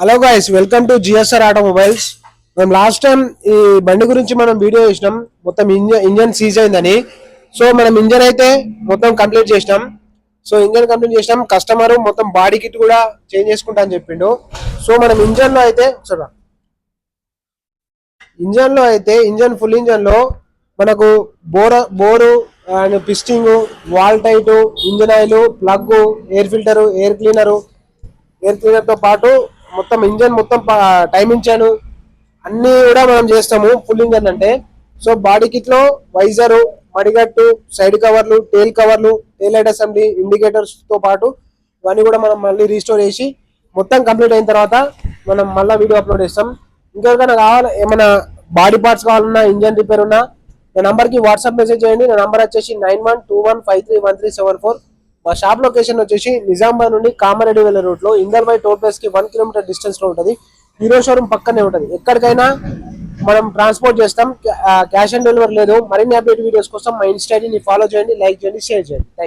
Hello guys, welcome to GSR automobiles. మనం last time ఈ బండి గురించి మనం వీడియో చేసినాం, మొత్తం ఇంజన్ సీజ్ అయిందని. సో మనం ఇంజన్ అయితే మొత్తం కంప్లీట్ చేసినాం. ఇంజన్ కంప్లీట్ చేసినాం. కస్టమర్ మొత్తం బాడీ కిట్ కూడా చేంజ్ చేసుకుంటా అని చెప్పిండు. సో మనం ఇంజన్ లో అయితే ఇంజన్ ఫుల్ ఇంజన్ లో మనకు bore and పిస్టింగ్, wall tight, engine oil, plug, air filter, air cleaner తో పాటు మొత్తం ఇంజన్ మొత్తం టైమించాను అన్ని కూడా మనం చేస్తాము. ఫుల్ ఇంజన్ అంటే సో బాడీ కిట్ లో వైజరు, మడిగట్టు, సైడ్ కవర్లు, టైల్ లైట్ అసెంబ్లీ, ఇండికేటర్స్ తో పాటు ఇవన్నీ కూడా మనం మళ్ళీ రీస్టోర్ చేసి మొత్తం కంప్లీట్ అయిన తర్వాత మనం మళ్ళీ వీడియో అప్లోడ్ చేస్తాం. ఇంకెవరికైనా కావాలి, ఏమైనా బాడీ పార్ట్స్ కావాలన్నా, ఇంజన్ రిపేర్ ఉన్నా నా నంబర్ కి వాట్సాప్ మెసేజ్ చేయండి. నా నంబర్ వచ్చేసి 9121531374. మా షాప్ లొకేషన్ వచ్చేసి నిజామాబాద్ నుండి కామారెడ్డి వెళ్ళే రూట్ లో ఇందల్బై టోల్ ప్లేస్ కి 1 కిలోమీటర్ డిస్టెన్స్ లో ఉంటుంది. హీరో షోరూమ్ పక్కనే ఉంటుంది. ఎక్కడికైనా మనం ట్రాన్స్పోర్ట్ చేస్తాం. క్యాష్ ఆన్ డెలివరీ లేదు. మరిన్ని అప్డేట్ వీడియోస్ కోసం మా ఇన్స్టా ని ఫాలో చేయండి, లైక్ చేయండి, షేర్ చేయండి. Thank you.